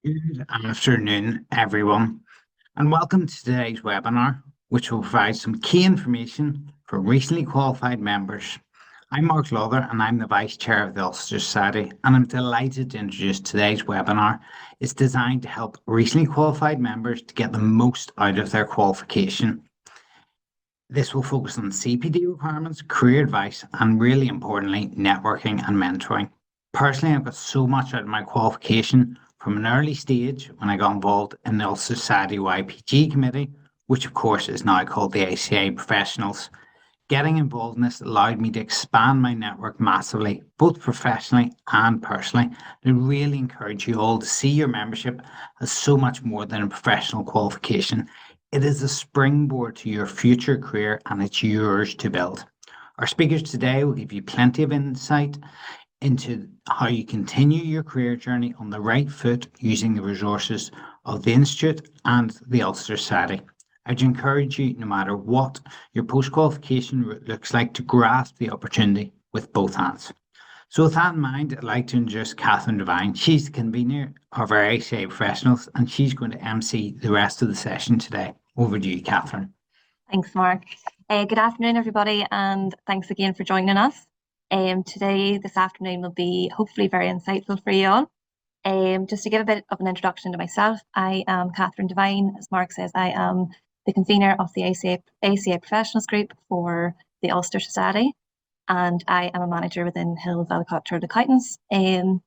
Good afternoon, everyone, and welcome to today's webinar, which will provide some key information for recently qualified members. I'm Mark Lawther, and I'm the Vice Chair of the Ulster Society, and I'm delighted to introduce today's webinar. It's designed to help recently qualified members to get the most out of their qualification. This will focus on CPD requirements, career advice, and really importantly, networking and mentoring. Personally, I've got so much out of my qualification from an early stage when I got involved in the Ulster Society YPG committee, which of course is now called the ACA Professionals. Getting involved in this allowed me to expand my network massively, both professionally and personally. I really encourage you all to see your membership as so much more than a professional qualification. It is a springboard to your future career and it's yours to build. Our speakers today will give you plenty of insight into how you continue your career journey on the right foot using the resources of the Institute and the Ulster Society. I'd encourage you, no matter what your post-qualification route looks like, to grasp the opportunity with both hands. So with that in mind, I'd like to introduce Catherine Devine. She's the convener of our ACA professionals, and she's going to MC the rest of the session today. Over to you, Catherine. Thanks, Mark. Good afternoon, everybody, and thanks again for joining us. This afternoon will be hopefully very insightful for you all. Just to give a bit of an introduction to myself, I am Catherine Devine. As Mark says, I am the convener of the ACA Professionals Group for the Ulster Society, and I am a manager within Hill Valley Chartered Accountants. To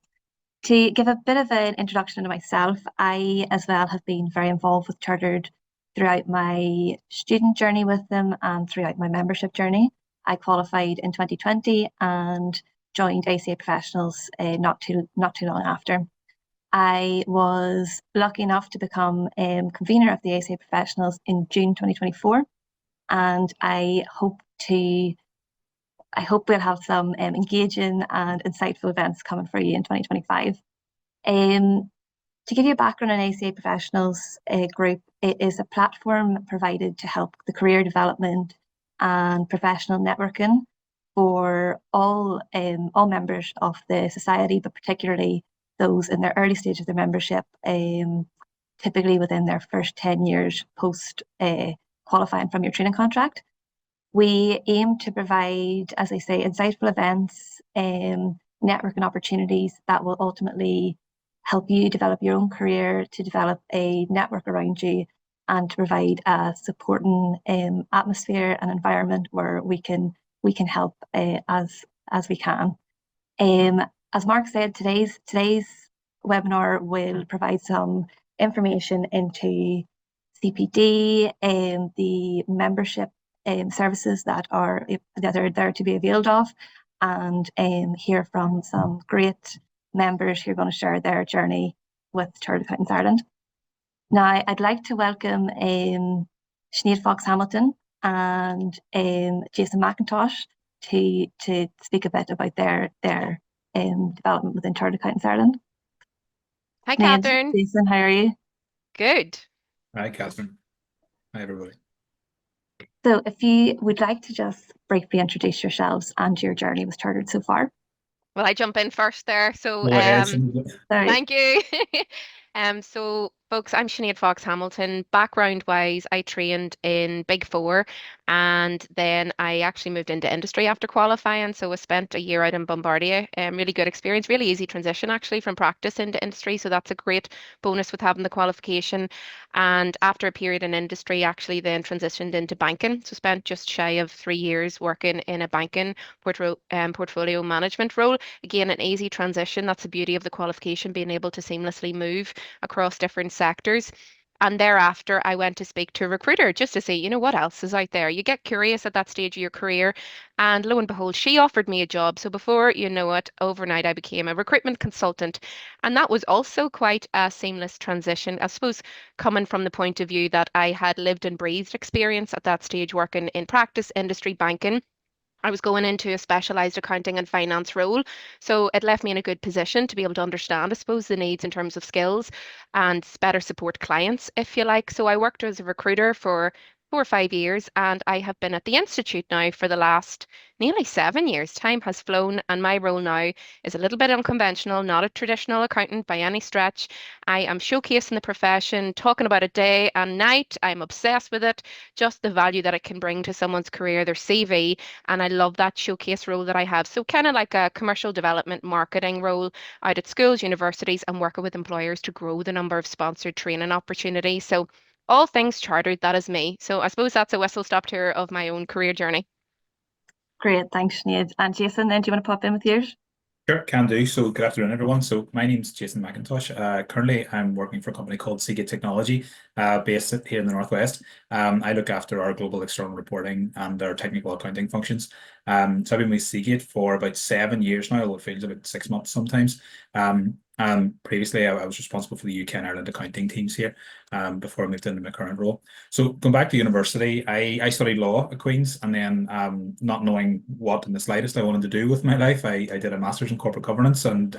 give a bit of an introduction to myself, I as well have been very involved with Chartered throughout my student journey with them and throughout my membership journey. I qualified in 2020 and joined ACA Professionals not too long after. I was lucky enough to become convener of the ACA Professionals in June 2024, and I hope we'll have some engaging and insightful events coming for you in 2025. To give you a background on ACA Professionals Group, it is a platform provided to help the career development and professional networking for all members of the society, but particularly those in their early stage of their membership, typically within their first 10 years post qualifying from your training contract. We aim to provide, as I say, insightful events, networking opportunities that will ultimately help you develop your own career, to develop a network around you, and to provide a supporting atmosphere and environment where we can help as we can. As Mark said, today's webinar will provide some information into CPD and the membership services that are there to be availed of, and hear from some great members who are going to share their journey with Chartered Accountants Ireland. Now, I'd like to welcome Sinead Fox-Hamilton and Jason McIntosh to speak a bit about their development within Chartered Accountants Ireland. Hi, Sinead, Catherine. Jason, how are you? Good. Hi, Catherine. Hi, everybody. So if you would like to just briefly introduce yourselves and your journey with Chartered so far. Well, I jump in first there. So, Go ahead, thank you. So folks, I'm Sinead Fox-Hamilton. Background-wise, I trained in Big Four, and then I actually moved into industry after qualifying. So I spent a year out in Bombardier. Really good experience, really easy transition actually from practice into industry. So that's a great bonus with having the qualification. And after a period in industry, actually then transitioned into banking. So spent just shy of 3 years working in a banking portfolio management role. Again, an easy transition. That's the beauty of the qualification, being able to seamlessly move across different sectors. And thereafter, I went to speak to a recruiter just to see, what else is out there. You get curious at that stage of your career. And lo and behold, she offered me a job. So before you know it, overnight, I became a recruitment consultant. And that was also quite a seamless transition, I suppose, coming from the point of view that I had lived and breathed experience at that stage working in practice, industry, banking. I was going into a specialised accounting and finance role. So it left me in a good position to be able to understand, I suppose, the needs in terms of skills and better support clients, if you like. So I worked as a recruiter for 4 or 5 years, and I have been at the Institute now for the last nearly 7 years. Time has flown, and my role now is a little bit unconventional, not a traditional accountant by any stretch. I am showcasing the profession, talking about it day and night. I'm obsessed with it, just the value that it can bring to someone's career, their CV, and I love that showcase role that I have. So kind of like a commercial development marketing role out at schools, universities, and working with employers to grow the number of sponsored training opportunities. So all things chartered, that is me. So I suppose that's a whistle stop tour of my own career journey. Great, thanks, Sinead. And Jason, then do you want to pop in with yours? Sure, can do. So good afternoon, everyone. So my name's Jason McIntosh. Currently, I'm working for a company called CPD Technology, based here in the Northwest. I look after our global external reporting and our technical accounting functions. So I've been with Seagate for about 7 years now, although it feels about 6 months sometimes. Previously, I was responsible for the UK and Ireland accounting teams here before I moved into my current role. So going back to university, I studied law at Queen's, and then not knowing what in the slightest I wanted to do with my life, I did a master's in corporate governance and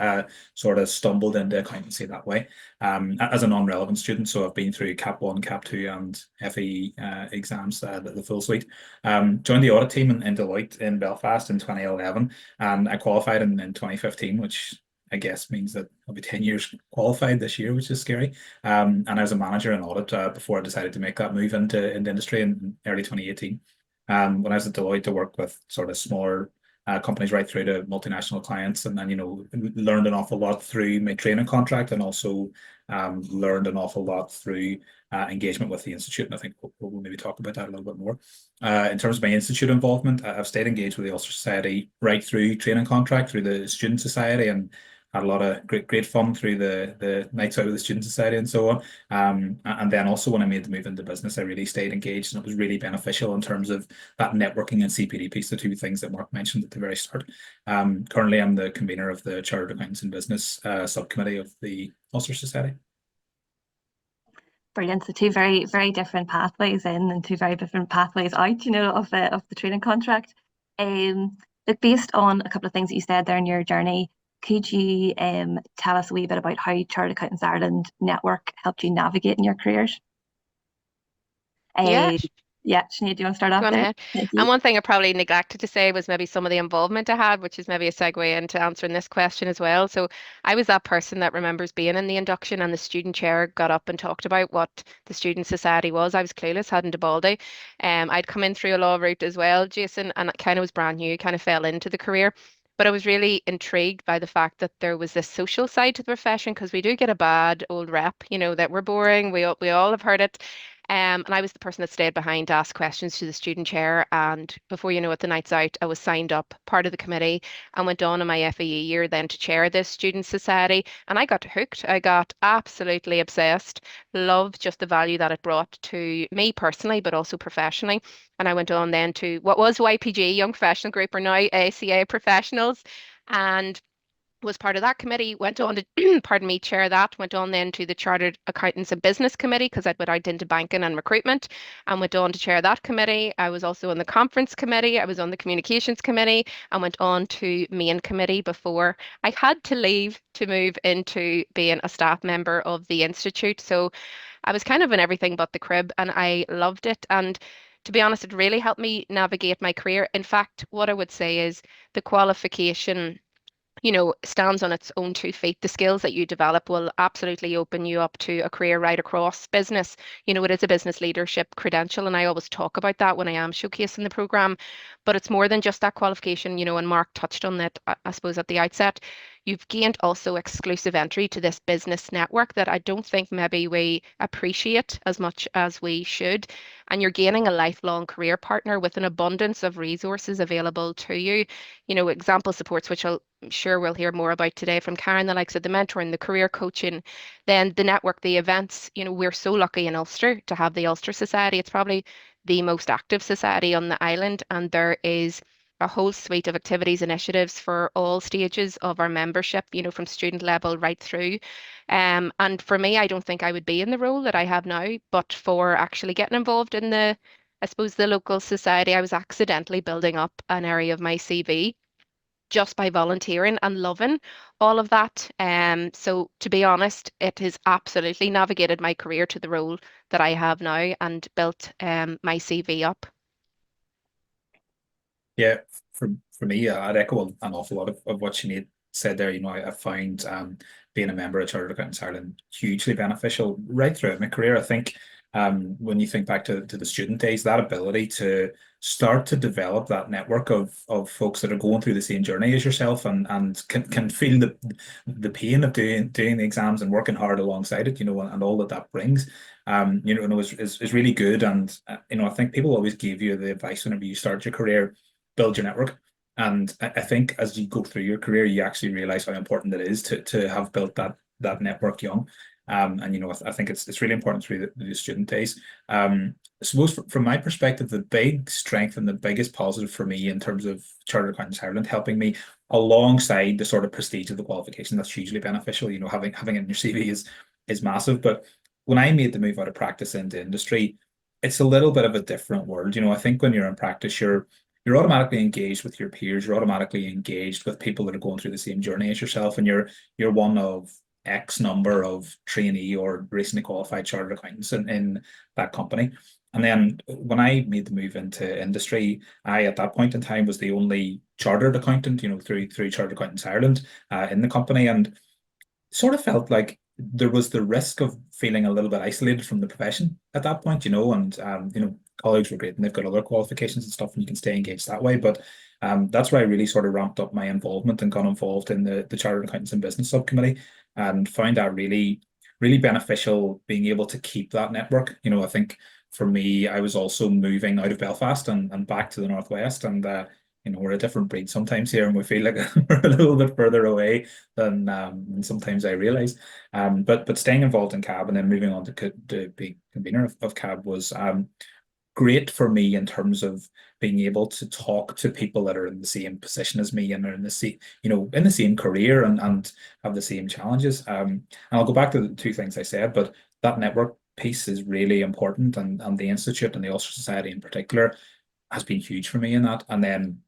sort of stumbled into accountancy that way as a non-relevant student. So I've been through Cap 1, Cap 2 and FE exams, the full suite. Joined the audit team in Deloitte in Belfast in 2011, and I qualified in 2015, which I guess means that I'll be 10 years qualified this year, which is scary. And I was a manager in audit before I decided to make that move into industry in early 2018. When I was at Deloitte, I worked with sort of smaller companies right through to multinational clients, and then learned an awful lot through my training contract, and also learned an awful lot through engagement with the institute. And I think we'll maybe talk about that a little bit more. In terms of my institute involvement, I've stayed engaged with the Ulster Society right through training contract, through the Student Society, and had a lot of great fun through the nights out with the Student Society and so on. And then also when I made the move into business, I really stayed engaged, and it was really beneficial in terms of that networking and CPD piece, the two things that Mark mentioned at the very start. Currently, I'm the convener of the Chartered Accountants in Business subcommittee of the Ulster Society. Brilliant. So two very, very different pathways in and two very different pathways out, of the training contract. But based on a couple of things that you said there in your journey, could you tell us a wee bit about how Chartered Accountants Ireland network helped you navigate in your careers? Yeah. Yeah, Sinead, do you want to start off Go on there? ahead. Thank you. And one thing I probably neglected to say was maybe some of the involvement I had, which is maybe a segue into answering this question as well. So I was that person that remembers being in the induction, and the student chair got up and talked about what the student society was. I was clueless, hadn't a baldy. I'd come in through a law route as well, Jason, and it kind of was brand new, kind of fell into the career. But I was really intrigued by the fact that there was this social side to the profession, because we do get a bad old rep, that we're boring. We all have heard it. And I was the person that stayed behind to ask questions to the student chair. And before you know it, the night's out, I was signed up part of the committee and went on in my FAE year then to chair this student society. And I got hooked. I got absolutely obsessed. Loved just the value that it brought to me personally, but also professionally. And I went on then to what was YPG, Young Professional Group, or now ACA Professionals. And was part of that committee, went on to, pardon me, chair that, went on then to the Chartered Accountants and Business Committee, because I'd went out into banking and recruitment, and went on to chair that committee. I was also on the conference committee, I was on the communications committee, and went on to main committee before I had to leave to move into being a staff member of the Institute. So I was kind of in everything but the crib, and I loved it. And to be honest, it really helped me navigate my career. In fact, what I would say is the qualification stands on its own 2 feet. The skills that you develop will absolutely open you up to a career right across business. It is a business leadership credential, and I always talk about that when I am showcasing the program. But it's more than just that qualification, and Mark touched on that, I suppose, at the outset. You've gained also exclusive entry to this business network that I don't think maybe we appreciate as much as we should. And you're gaining a lifelong career partner with an abundance of resources available to you. Example supports, which I'm sure we'll hear more about today from Karen, the likes of the mentoring, the career coaching, then the network, the events. We're so lucky in Ulster to have the Ulster Society. It's probably the most active society on the island, and there is a whole suite of activities, initiatives for all stages of our membership, from student level right through. And for me, I don't think I would be in the role that I have now, but for actually getting involved in I suppose, the local society. I was accidentally building up an area of my CV just by volunteering and loving all of that. So to be honest, it has absolutely navigated my career to the role that I have now and built my CV up. Yeah, for me, I'd echo an awful lot of what Sinead said there. I found being a member of Chartered Accountants Ireland hugely beneficial right throughout my career. I think when you think back to the student days, that ability to start to develop that network of folks that are going through the same journey as yourself and can feel the pain of doing the exams and working hard alongside it, and all that brings. Is really good. And I think people always give you the advice whenever you start your career, build your network. And I think as you go through your career, you actually realize how important it is to have built that network young. And I think it's really important through the student days. I suppose from my perspective, the big strength and the biggest positive for me in terms of Chartered Accountants Ireland helping me alongside the sort of prestige of the qualification, that's hugely beneficial. Having it in your CV is massive. But when I made the move out of practice into industry, it's a little bit of a different world. I think when you're in practice, you're automatically engaged with your peers. You're automatically engaged with people that are going through the same journey as yourself, and you're one of X number of trainee or recently qualified chartered accountants in that company. And then when I made the move into industry, I at that point in time was the only chartered accountant, through Chartered Accountants Ireland in the company, and sort of felt like there was the risk of feeling a little bit isolated from the profession at that point, and colleagues were great and they've got other qualifications and stuff and you can stay engaged that way. But that's where I really sort of ramped up my involvement and got involved in the Chartered Accountants and Business Subcommittee and found that really, really beneficial being able to keep that network. I think for me, I was also moving out of Belfast and back to the Northwest, and we're a different breed sometimes here, and we feel like we're a little bit further away than sometimes I realize. But staying involved in CAB and then moving on to be convener of CAB was great for me in terms of being able to talk to people that are in the same position as me and are in the same, in the same career and have the same challenges. And I'll go back to the two things I said, but that network piece is really important, and the Institute and the Ulster Society in particular has been huge for me in that. And then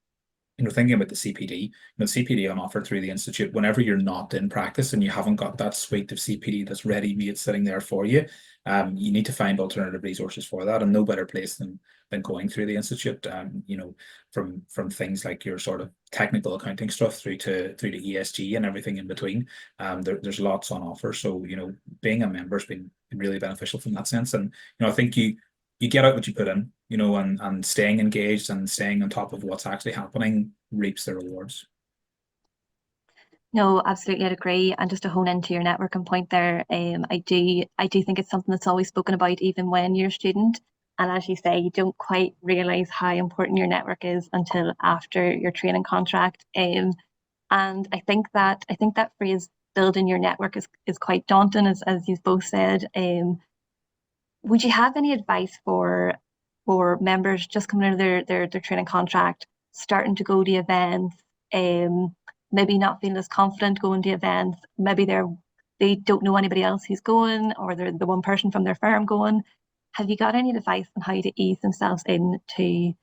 thinking about the CPD, CPD on offer through the Institute, whenever you're not in practice and you haven't got that suite of CPD that's ready-made sitting there for you, you need to find alternative resources for that, and no better place than going through the Institute. From things like your sort of technical accounting stuff through to ESG and everything in between. There's lots on offer. So being a member has been really beneficial from that sense. And I think you get out what you put in, and staying engaged and staying on top of what's actually happening reaps the rewards. No, absolutely, I'd agree. And just to hone into your networking point there, I do think it's something that's always spoken about even when you're a student. And as you say, you don't quite realise how important your network is until after your training contract. And I think that phrase building your network is quite daunting, as you've both said. Would you have any advice for members just coming out of their training contract, starting to go to events, maybe not feeling as confident going to events, maybe they don't know anybody else who's going, or they're the one person from their firm going? Have you got any advice on how to ease themselves into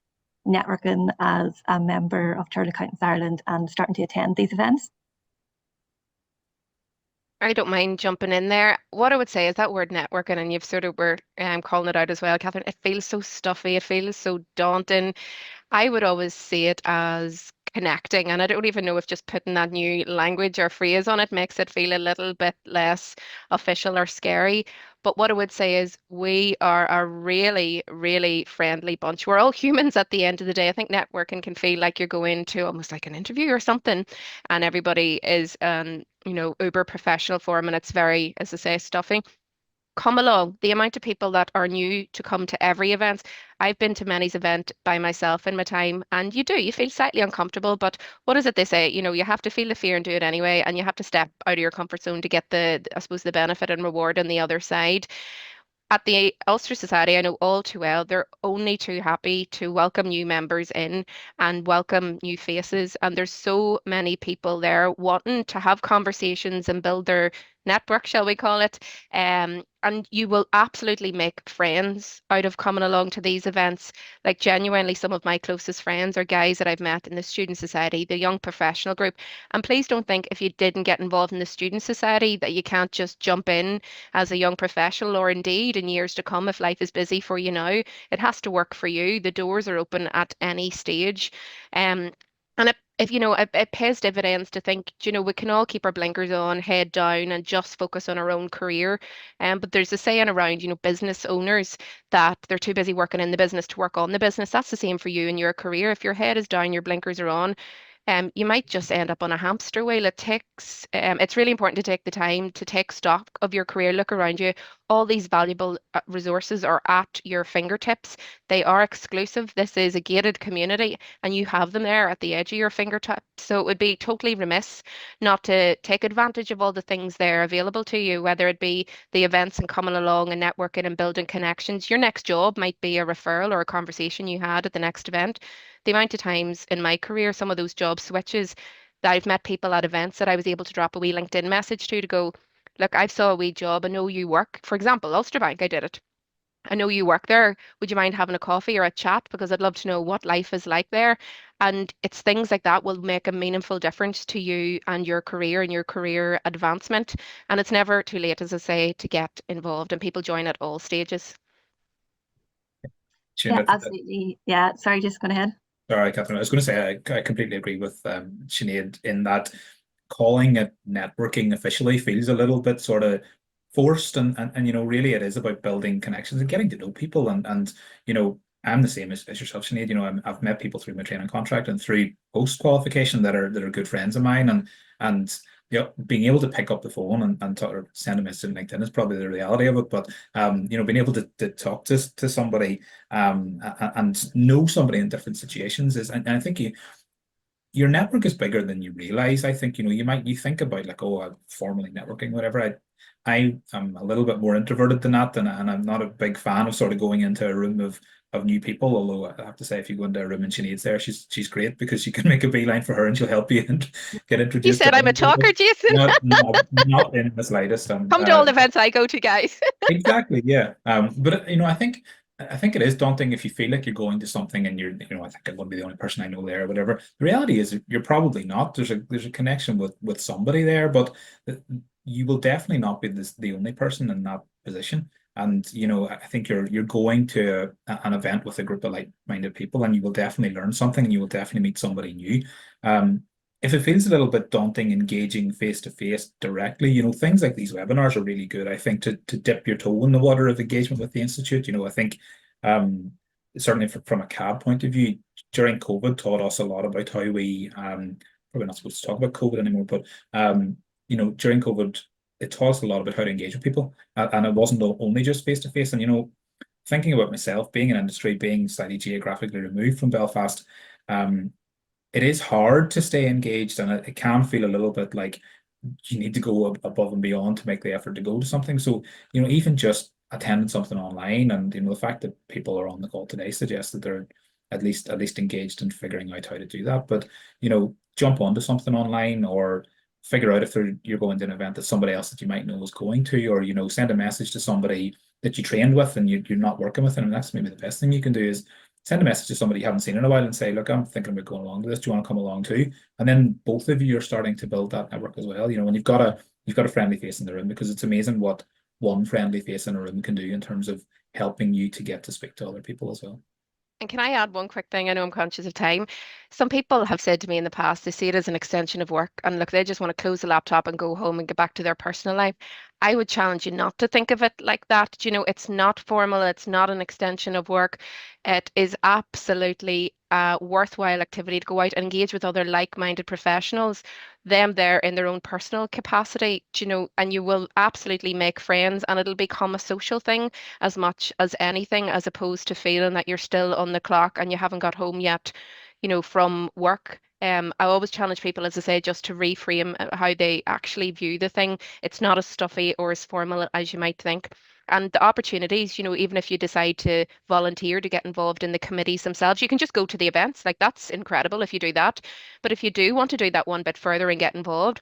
networking as a member of Chartered Accountants Ireland and starting to attend these events? I don't mind jumping in there. What I would say is that word networking, and you've sort of were calling it out as well, Catherine, it feels so stuffy, it feels so daunting. I would always see it as connecting, and I don't even know if just putting that new language or phrase on it makes it feel a little bit less official or scary. But what I would say is we are a really, really friendly bunch. We're all humans at the end of the day. I think networking can feel like you're going to almost like an interview or something, and everybody is, uber professional form, and it's very, as I say, stuffy. Come along. The amount of people that are new to come to every event. I've been to many's event by myself in my time, and you feel slightly uncomfortable, but what is it they say? You have to feel the fear and do it anyway, and you have to step out of your comfort zone to get I suppose, the benefit and reward on the other side. At the Ulster Society, I know all too well, they're only too happy to welcome new members in and welcome new faces. And there's so many people there wanting to have conversations and build their network, shall we call it. And you will absolutely make friends out of coming along to these events. Like genuinely, some of my closest friends are guys that I've met in the Student Society, the young professional group. And please don't think if you didn't get involved in the Student Society that you can't just jump in as a young professional, or indeed in years to come if life is busy for you now. It has to work for you. The doors are open at any stage. And if you know, it pays dividends to think, you know, we can all keep our blinkers on, head down, and just focus on our own career. But there's a saying around, you know, business owners that they're too busy working in the business to work on the business. That's the same for you in your career. If your head is down, your blinkers are on, you might just end up on a hamster wheel. It's really important to take the time to take stock of your career, look around you. All these valuable resources are at your fingertips. They are exclusive. This is a gated community, and you have them there at the edge of your fingertips. So it would be totally remiss not to take advantage of all the things there available to you, whether it be the events and coming along and networking and building connections. Your next job might be a referral or a conversation you had at the next event. The amount of times in my career, some of those job switches that I've met people at events that I was able to drop a wee LinkedIn message to go, look, I've saw a wee job. I know you work, for example, Ulster Bank, I did it. I know you work there. Would you mind having a coffee or a chat? Because I'd love to know what life is like there. And it's things like that will make a meaningful difference to you and your career advancement. And it's never too late, as I say, to get involved, and people join at all stages. Shane, Yeah, absolutely. Yeah, sorry, just go ahead. Sorry, Catherine. I was going to say I completely agree with Sinead in that calling it networking officially feels a little bit sort of forced, and you know, really it is about building connections and getting to know people, and you know, I'm the same as yourself, Sinead. You know, I've met people through my training contract and through post qualification that are good friends of mine, and yeah, being able to pick up the phone and talk, or send a message on LinkedIn is probably the reality of it. But you know, being able to talk to somebody and know somebody in different situations is, and I think your network is bigger than you realize. I think, you know, you think about like, oh, I'm formally networking, whatever. I am a little bit more introverted than that, and I'm not a big fan of sort of going into a room of new people. Although I have to say, if you go into a room and Sinead's there, she's great, because you can make a beeline for her and she'll help you and get You introduced said to I'm a other people. talker, Jason. Not in the slightest. Come to all the events I go to, guys. Exactly, yeah. But you know, I think it is daunting if you feel like you're going to something and you know, I think I'm going to be the only person I know there or whatever. The reality is you're probably not. There's a connection with somebody there, but you will definitely not be the only person in that position. And you know, I think you're going to an event with a group of like-minded people, and you will definitely learn something, and you will definitely meet somebody new. If it feels a little bit daunting engaging face to face directly, you know, things like these webinars are really good, I think, to dip your toe in the water of engagement with the Institute. You know, I think certainly from a CAB point of view, during COVID taught us a lot about how we probably not supposed to talk about COVID anymore, but you know, during COVID, it taught us a lot about how to engage with people. And it wasn't only just face to face. And you know, thinking about myself, being in industry, being slightly geographically removed from Belfast, it is hard to stay engaged, and it can feel a little bit like you need to go above and beyond to make the effort to go to something. So, you know, even just attending something online, and you know, the fact that people are on the call today suggests that they're at least engaged in figuring out how to do that. But you know, jump onto something online, or figure out if you're going to an event that somebody else that you might know is going to, or you know, send a message to somebody that you trained with and you're not working with them. And that's maybe the best thing you can do, is send a message to somebody you haven't seen in a while and say, look, I'm thinking about going along to this. Do you want to come along too? And then both of you are starting to build that network as well. You know, when you've got a friendly face in the room, because it's amazing what one friendly face in a room can do in terms of helping you to get to speak to other people as well. And can I add one quick thing? I know I'm conscious of time. Some people have said to me in the past, they see it as an extension of work, and look, they just want to close the laptop and go home and get back to their personal life. I would challenge you not to think of it like that. You know, it's not formal, it's not an extension of work. It is absolutely a worthwhile activity to go out and engage with other like-minded professionals, them there in their own personal capacity, you know, and you will absolutely make friends, and it'll become a social thing as much as anything, as opposed to feeling that you're still on the clock and you haven't got home yet, you know, from work. I always challenge people, as I say, just to reframe how they actually view the thing. It's not as stuffy or as formal as you might think. And the opportunities, you know, even if you decide to volunteer to get involved in the committees themselves, you can just go to the events. Like, that's incredible if you do that. But if you do want to do that one bit further and get involved,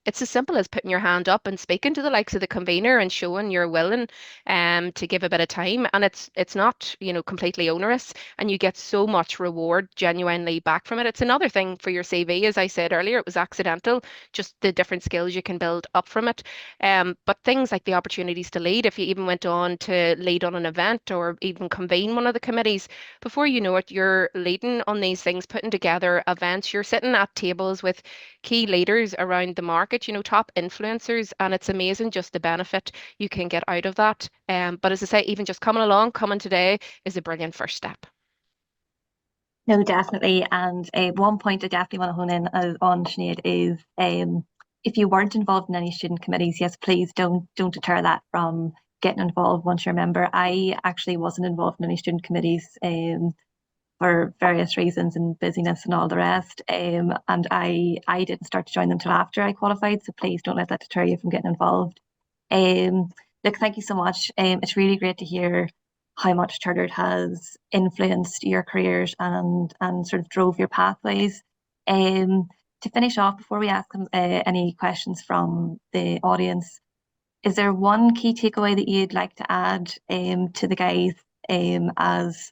it's as simple as putting your hand up and speaking to the likes of the convener and showing you're willing to give a bit of time. And it's not, completely onerous, and you get so much reward genuinely back from it. It's another thing for your CV. As I said earlier, it was accidental, just the different skills you can build up from it. But things like the opportunities to lead, if you even went on to lead on an event or even convene one of the committees, before you know it, you're leading on these things, putting together events. You're sitting at tables with key leaders around the market, top influencers, and it's amazing just the benefit you can get out of that. But as I say, even just coming today is a brilliant first step. No, definitely. And one point I definitely want to hone in on, Sinead, is if you weren't involved in any student committees, yes, please don't deter that from getting involved once you're a member. I actually wasn't involved in any student committees for various reasons and busyness and all the rest. And I didn't start to join them till after I qualified. So please don't let that deter you from getting involved. Look, thank you so much. It's really great to hear how much Chartered has influenced your careers and sort of drove your pathways. To finish off, before we ask any questions from the audience, is there one key takeaway that you'd like to add to the guys as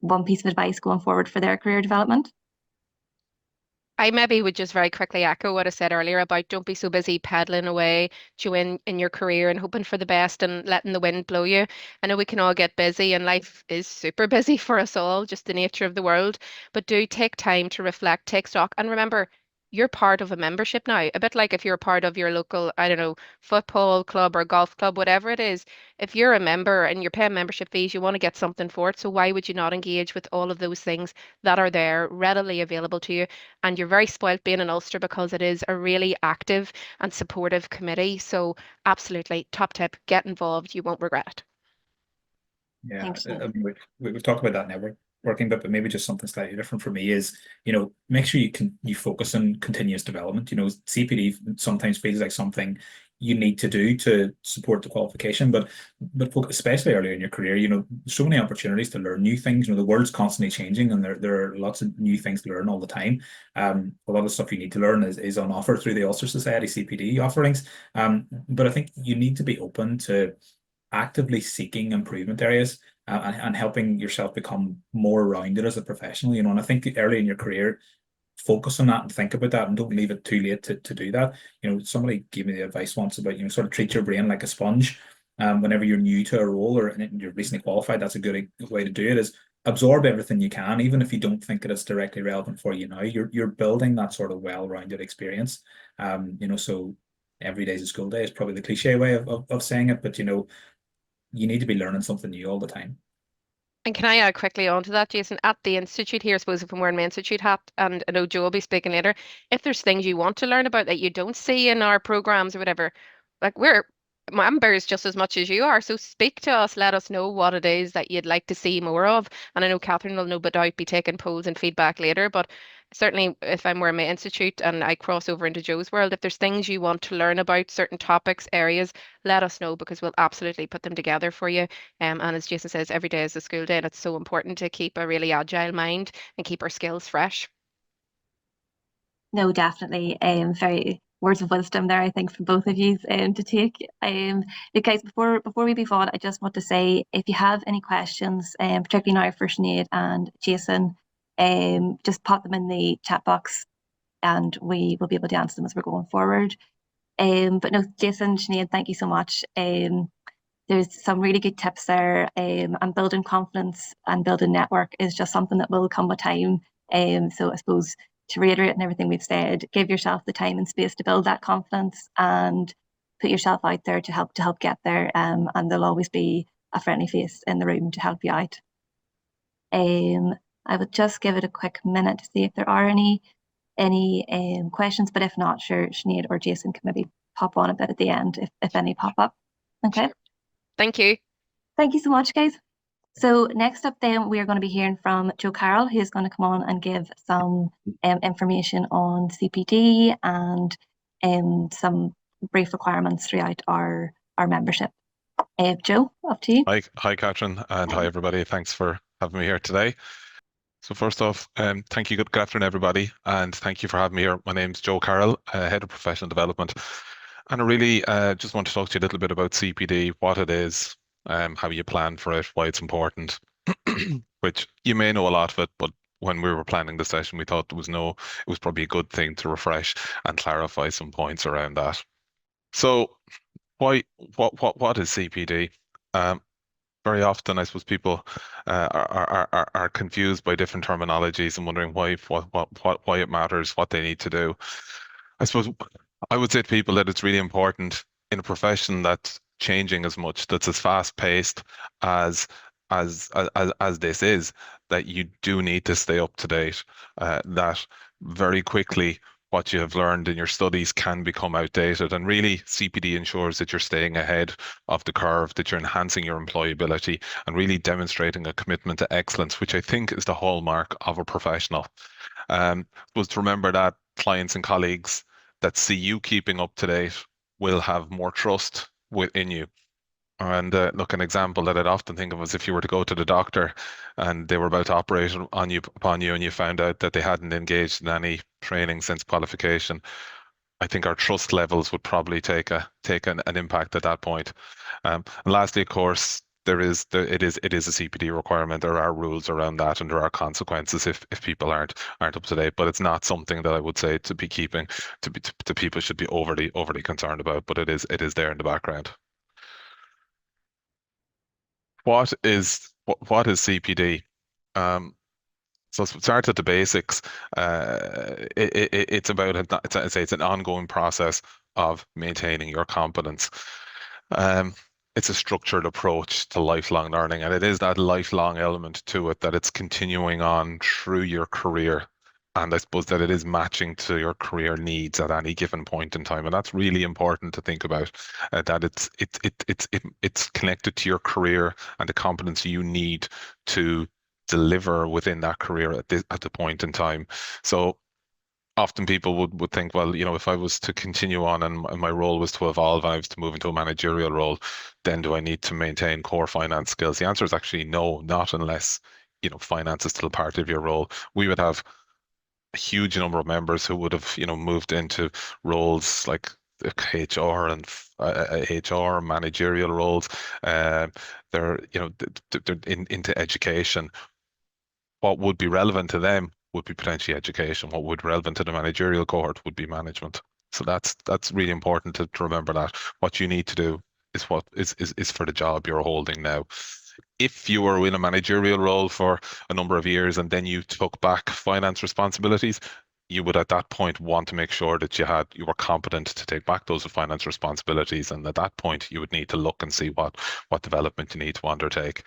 one piece of advice going forward for their career development? I maybe would just very quickly echo what I said earlier about don't be so busy pedaling away in your career and hoping for the best and letting the wind blow you. I know we can all get busy and life is super busy for us all, just the nature of the world, but do take time to reflect, take stock, and remember, you're part of a membership now. A bit like if you're part of your local, I don't know, football club or golf club, whatever it is. If you're a member and you're paying membership fees, you want to get something for it. So why would you not engage with all of those things that are there readily available to you? And you're very spoilt being in Ulster because it is a really active and supportive committee. So absolutely, top tip, get involved. You won't regret it. Yeah, Thanks, I Sinead. mean, we've talked about that networking bit, but maybe just something slightly different for me is, make sure you focus on continuous development. CPD sometimes feels like something you need to do to support the qualification, but especially earlier in your career, so many opportunities to learn new things. The world's constantly changing, and there are lots of new things to learn all the time. A lot of stuff you need to learn is on offer through the Ulster Society CPD offerings. But I think you need to be open to actively seeking improvement areas and helping yourself become more rounded as a professional, and I think early in your career, focus on that and think about that and don't leave it too late to do that. Somebody gave me the advice once about, sort of treat your brain like a sponge. Whenever you're new to a role or you're recently qualified, that's a good way to do it, is absorb everything you can, even if you don't think it is directly relevant for you now. You're building that sort of well-rounded experience. So every day is a school day is probably the cliche way of saying it, but you need to be learning something new all the time. And can I add quickly onto that, Jason? At the Institute here, I suppose if I'm wearing my Institute hat, and I know Joe will be speaking later, if there's things you want to learn about that you don't see in our programs or whatever, like we're members just as much as you are. So speak to us, let us know what it is that you'd like to see more of. And I know Catherine will no doubt be taking polls and feedback later, but certainly if I'm wearing my Institute and I cross over into Joe's world, if there's things you want to learn about, certain topics, areas, let us know because we'll absolutely put them together for you. And as Jason says, every day is a school day, and it's so important to keep a really agile mind and keep our skills fresh. No, definitely. Very words of wisdom there, I think, from both of you to take. Look, guys, before we move on, I just want to say if you have any questions, particularly now for Sinead and Jason, just pop them in the chat box and we will be able to answer them as we're going forward. But no, Jason, Sinead, thank you so much. There's some really good tips there, and building confidence and building network is just something that will come with time. So I suppose to reiterate on everything we've said, give yourself the time and space to build that confidence and put yourself out there to help get there. And there'll always be a friendly face in the room to help you out. I would just give it a quick minute to see if there are any questions, but if not, sure, Sinead or Jason can maybe pop on a bit at the end if any pop up. Okay. Sure. Thank you. Thank you so much, guys. So next up then, we are going to be hearing from Joe Carroll, who is going to come on and give some information on CPD and some brief requirements throughout our membership. Joe, up to you. Hi, Catherine, and hi, everybody. Thanks for having me here today. So first off, thank you. Good afternoon, everybody, and thank you for having me here. My name's Joe Carroll, Head of Professional Development, and I really just want to talk to you a little bit about CPD, what it is, how you plan for it, why it's important, which you may know a lot of it, but when we were planning the session, we thought it was probably a good thing to refresh and clarify some points around that. So why, what is CPD? Um, Very often, I suppose people are confused by different terminologies and wondering why it matters, what they need to do. I suppose I would say to people that it's really important in a profession that's changing as much, that's as fast paced as as this is, that you do need to stay up to date. That very quickly what you have learned in your studies can become outdated. And really, CPD ensures that you're staying ahead of the curve, that you're enhancing your employability and really demonstrating a commitment to excellence, which I think is the hallmark of a professional. Was to remember that clients and colleagues that see you keeping up to date will have more trust within you. And look, an example that I'd often think of is if you were to go to the doctor and they were about to operate on you upon you, and you found out that they hadn't engaged in any training since qualification. I think our trust levels would probably take an impact at that point. And lastly, of course, it is a CPD requirement. There are rules around that, and there are consequences if people aren't up to date. But it's not something that I would say to be keeping to people should be overly concerned about. But it is there in the background. What is CPD? So let's start at the basics. It's about it's an ongoing process of maintaining your competence. It's a structured approach to lifelong learning, and it is that lifelong element to it, that it's continuing on through your career. And I suppose that it is matching to your career needs at any given point in time, and that's really important to think about. That it's connected to your career and the competence you need to deliver within that career at the point in time. So often people would think, well, if I was to continue on and my role was to evolve and I was to move into a managerial role, then do I need to maintain core finance skills? The answer is actually no, not unless finance is still part of your role. We would have a huge number of members who would have moved into roles like HR and HR managerial roles. They're into education. What would be relevant to them would be potentially education. What would be relevant to the managerial cohort would be management. So that's really important to remember, that what you need to do is what is for the job you're holding now. If you were in a managerial role for a number of years and then you took back finance responsibilities, you would at that point want to make sure that you were competent to take back those finance responsibilities. And at that point, you would need to look and see what development you need to undertake.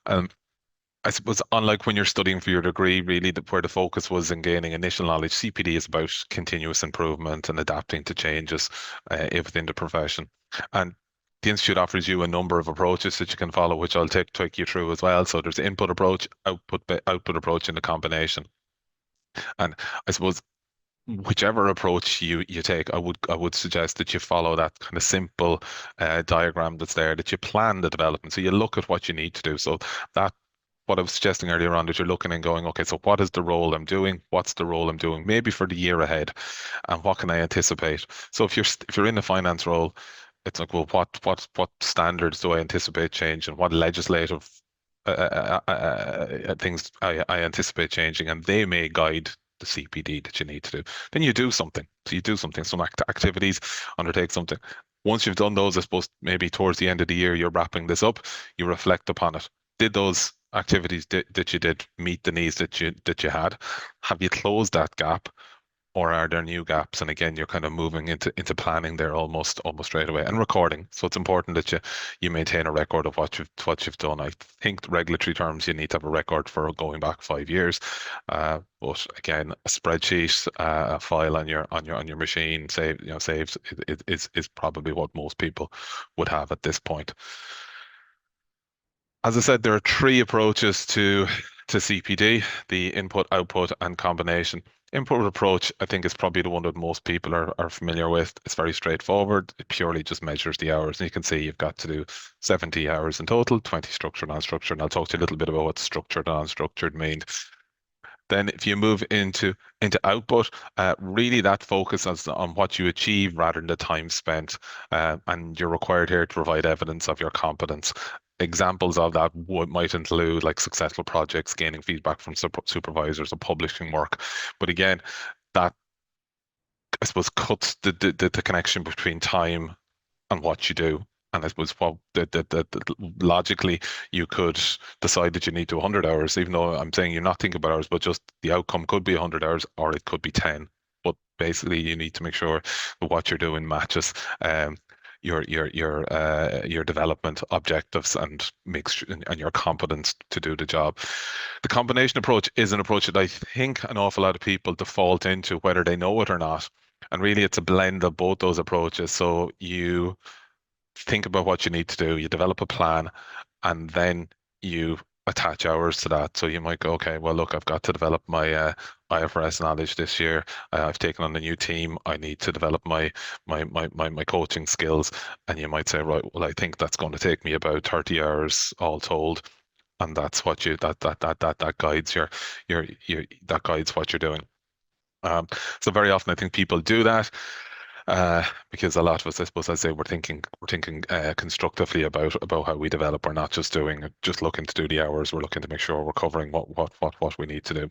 I suppose, unlike when you're studying for your degree, really, where the focus was in gaining initial knowledge, CPD is about continuous improvement and adapting to changes within the profession. And the Institute offers you a number of approaches that you can follow, which I'll take you through as well. So there's the input approach, output approach, and the combination. And I suppose whichever approach you take, I would suggest that you follow that kind of simple diagram that's there, that you plan the development. So you look at what you need to do. So that what I was suggesting earlier on, that you're looking and going, okay, so what is the role I'm doing? What's the role I'm doing? Maybe for the year ahead, and what can I anticipate? So if you're in a finance role, it's like, well, what standards do I anticipate changing? What legislative things I anticipate changing, and they may guide the CPD that you need to do. Then you do something. So you do something, some activities, undertake something. Once you've done those, I suppose maybe towards the end of the year, you're wrapping this up, you reflect upon it. Did those activities that you did meet the needs that you had? Have you closed that gap, or are there new gaps? And again, you're kind of moving into planning there almost straight away, and recording. So it's important that you maintain a record of what you've done. I think the regulatory terms, you need to have a record for going back 5 years. But again, a spreadsheet, a file on your machine saved is probably what most people would have at this point. As I said, there are 3 approaches to CPD: the input, output, and combination. Input approach, I think, is probably the one that most people are familiar with. It's very straightforward. It purely just measures the hours. And you can see you've got to do 70 hours in total, 20 structured and unstructured. And I'll talk to you a little bit about what structured and unstructured mean. Then if you move into output, really that focuses on what you achieve rather than the time spent. And you're required here to provide evidence of your competence. Examples of that might include like successful projects, gaining feedback from supervisors, or publishing work. But again, that I suppose cuts the connection between time and what you do. And I suppose what logically you could decide that you need to 100 hours, even though I'm saying you're not thinking about hours, but just the outcome could be 100 hours or it could be 10. But basically, you need to make sure that what you're doing matches your development objectives and and your competence to do the job. The combination approach is an approach that I think an awful lot of people default into, whether they know it or not. And really, it's a blend of both those approaches. So you think about what you need to do, you develop a plan, and then you attach hours to that. So you might go, okay, well, look, I've got to develop my IFRS knowledge this year. I've taken on a new team. I need to develop my coaching skills. And you might say, right, well, I think that's going to take me about 30 hours all told. And that's what that guides that guides what you're doing. So very often I think people do that. Because a lot of us, I suppose, I say we're thinking constructively about how we develop. We're not just looking to do the hours. We're looking to make sure we're covering what we need to do.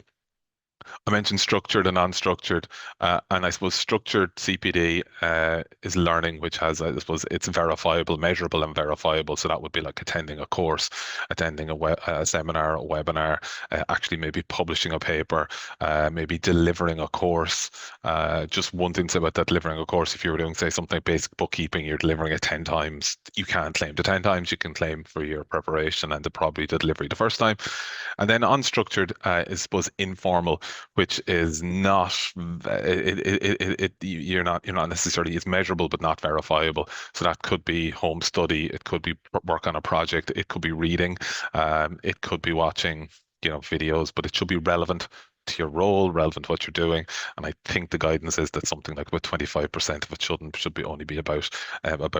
I mentioned structured and non-structured, and I suppose structured CPD is learning, which has, I suppose, it's verifiable, measurable, and verifiable. So that would be like attending a course, attending a seminar, a webinar, actually maybe publishing a paper, maybe delivering a course. Just one thing to say about that delivering a course: if you were doing, say, something like basic bookkeeping, you're delivering it 10 times. You can't claim the 10 times. You can claim for your preparation and probably the delivery the first time. And then unstructured is, I suppose, informal, which is not you're not necessarily, it's measurable but not verifiable. So that could be home study, it could be work on a project, it could be reading, it could be watching videos, but it should be relevant to your role, relevant to what you're doing. And I think the guidance is that something like about 25% of it should only be about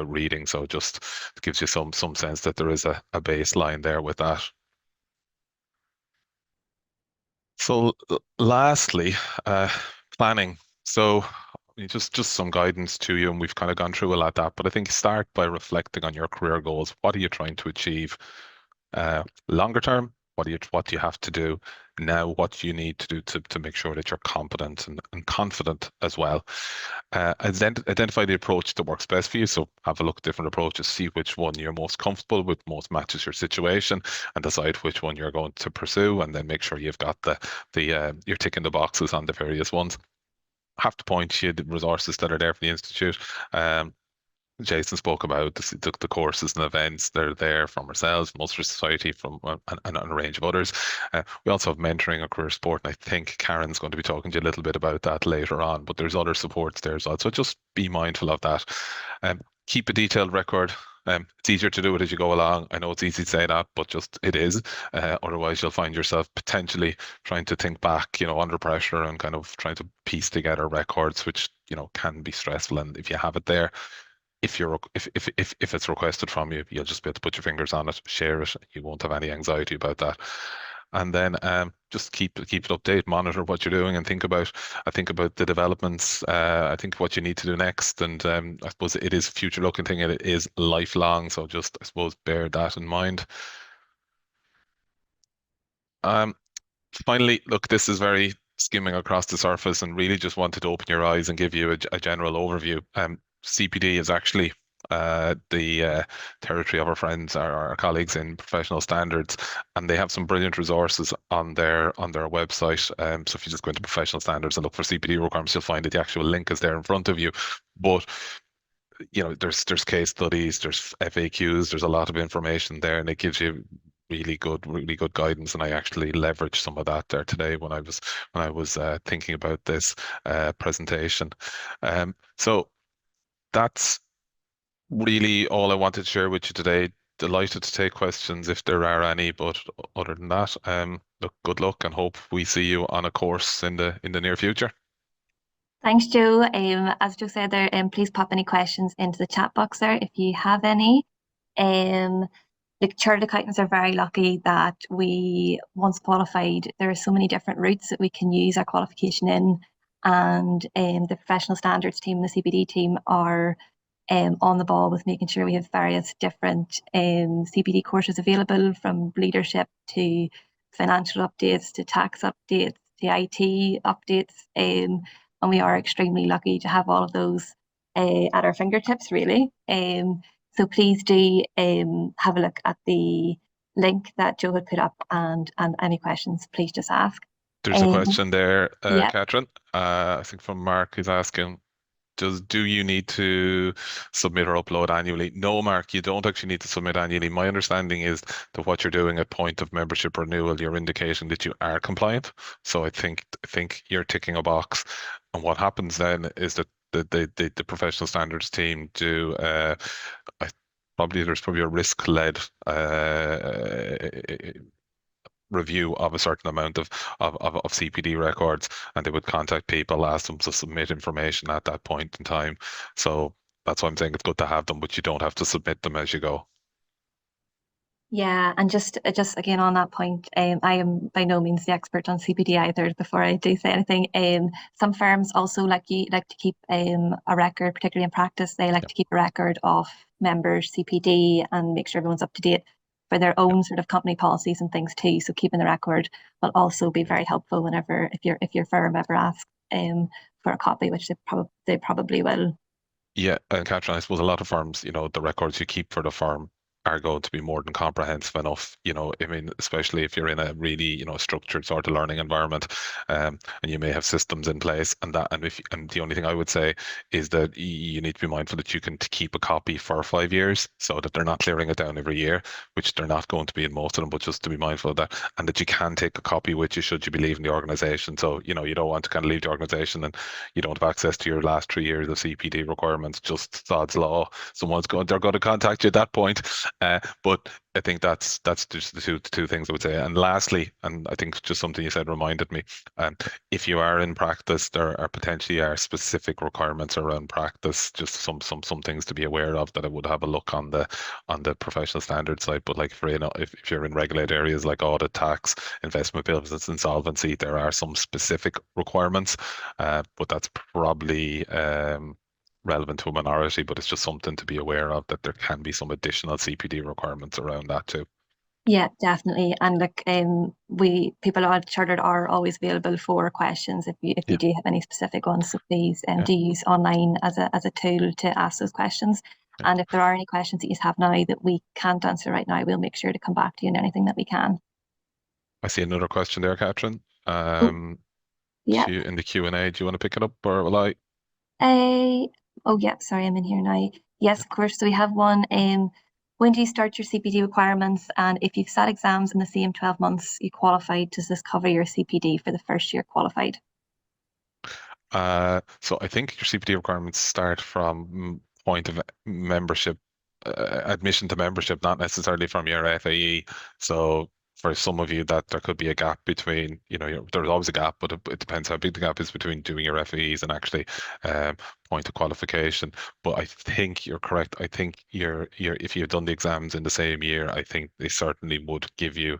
reading. So just gives you some sense that there is a baseline there with that. So lastly, planning. So just some guidance to you, and we've kind of gone through a lot of that, but I think start by reflecting on your career goals. What are you trying to achieve? Longer term, what do you have to do now? What do you need to do to make sure that you're competent and confident as well? Identify the approach that works best for you. So have a look at different approaches, see which one you're most comfortable with, most matches your situation, and decide which one you're going to pursue. And then make sure you've got you're ticking the boxes on the various ones. Have to point to the resources that are there for the institute. Jason spoke about the courses and events. They're there from ourselves, from Ulster Society, from and a range of others. We also have mentoring and career support, and I think Karen's going to be talking to you a little bit about that later on, but there's other supports there as well. So just be mindful of that. Keep a detailed record. It's easier to do it as you go along. I know it's easy to say that, but just it is. Otherwise, you'll find yourself potentially trying to think back, under pressure and kind of trying to piece together records, which, can be stressful. And if you have it there, if it's requested from you, you'll just be able to put your fingers on it, share it. You won't have any anxiety about that. And then just keep it updated, monitor what you're doing, and think about the developments. I think what you need to do next, and I suppose it is a future-looking thing. It is lifelong, so just, I suppose, bear that in mind. Finally, look, this is very skimming across the surface, and really just wanted to open your eyes and give you a general overview. CPD is actually the territory of our friends, our colleagues in professional standards, and they have some brilliant resources on their website. So if you just go into professional standards and look for CPD requirements, you'll find that the actual link is there in front of you. But there's case studies, there's FAQs, there's a lot of information there, and it gives you really good guidance. And I actually leveraged some of that there today when I was thinking about this presentation. So that's really all I wanted to share with you today. Delighted to take questions if there are any, but other than that, look, good luck, and hope we see you on a course in the near future. Thanks, Joe. As Joe said there, please pop any questions into the chat box there if you have any. like chartered accountants are very lucky that we, once qualified, there are so many different routes that we can use our qualification in, and the professional standards team, the CPD team, are on the ball with making sure we have various different CPD courses available, from leadership to financial updates to tax updates to IT updates, and we are extremely lucky to have all of those at our fingertips, really. So please do have a look at the link that Joe had put up, and any questions, please just ask. There's a question there, yeah. Catherine, I think from Mark, who's asking, do you need to submit or upload annually? No, Mark, you don't actually need to submit annually. My understanding is that what you're doing at point of membership renewal, you're indicating that you are compliant. So I think you're ticking a box. And what happens then is that the professional standards team do there's probably a risk-led review of a certain amount of CPD records, and they would contact people, ask them to submit information at that point in time. So that's why I'm saying it's good to have them, but you don't have to submit them as you go. Yeah, and just again on that point, I am by no means the expert on CPD either. Before I do say anything, some firms also like to keep a record, particularly in practice. They like to keep a record of members' CPD and make sure everyone's up to date for their own sort of company policies and things too. So keeping the record will also be very helpful whenever if your firm ever asks for a copy, which they probably will. Yeah, and Catherine, I suppose a lot of firms, the records you keep for the firm are going to be more than comprehensive enough. I mean, especially if you're in a really, structured sort of learning environment, and you may have systems in place, and the only thing I would say is that you need to be mindful that you can keep a copy for 5 years, so that they're not clearing it down every year, which they're not going to be in most of them, but just to be mindful of that, and that you can take a copy with you should you be leaving the organization. So, you don't want to kind of leave the organization and you don't have access to your last 3 years of CPD requirements, just Sod's law. They're going to contact you at that point. But I think that's just the two things I would say. And lastly, and I think just something you said reminded me, if you are in practice, there are potentially specific requirements around practice, just some things to be aware of that I would have a look on the professional standards side. But like if you're in regulated areas like audit, tax, investment business, insolvency, there are some specific requirements, but that's probably relevant to a minority, but it's just something to be aware of, that there can be some additional CPD requirements around that too. Yeah, definitely. And like people at Chartered are always available for questions if you do have any specific ones. So please do use online as a tool to ask those questions. Yeah. And if there are any questions that you have now that we can't answer right now, we'll make sure to come back to you on anything that we can. I see another question there, Catherine. Yeah. In the Q&A, do you want to pick it up, or will I? Oh yeah, sorry, I'm in here now. Yes, of course. So we have one. When do you start your CPD requirements? And if you've sat exams in the same 12 months you qualified, does this cover your CPD for the first year qualified? So I think your CPD requirements start from point of membership, admission to membership, not necessarily from your FAE. So for some of you, that there could be a gap between, there's always a gap, but it depends how big the gap is between doing your FAEs and actually point of qualification. But I think you're correct. I think if you've done the exams in the same year, I think they certainly would give you,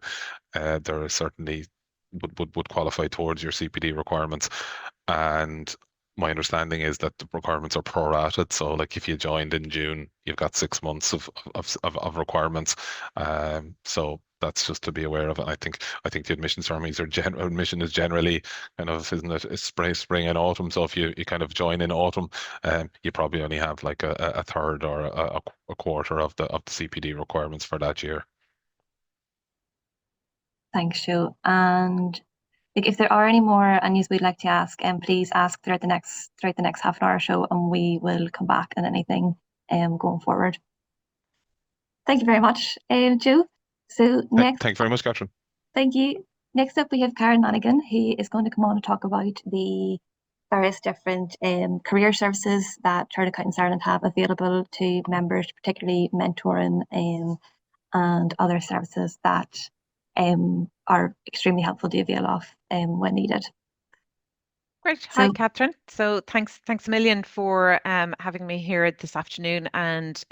there are certainly would qualify towards your CPD requirements. And my understanding is that the requirements are prorated. So like if you joined in June, you've got 6 months of requirements. So that's just to be aware of it. I think the admission ceremonies admission is generally kind of, isn't it, it's spring and autumn. So if you kind of join in autumn, you probably only have like a third or a quarter of the CPD requirements for that year. Thanks, Joe. And if there are any more and we'd like to ask, please ask throughout the next half an hour or so, and we will come back on anything going forward. Thank you very much, Joe. So next, thank you very much, Catherine. Thank you. Next up, we have Karen Monaghan, who is going to come on and talk about the various different career services that Chartered Accountants Ireland have available to members, particularly mentoring and other services that are extremely helpful to avail of when needed. Great. Hi, So- Catherine. So thanks a million for having me here this afternoon, and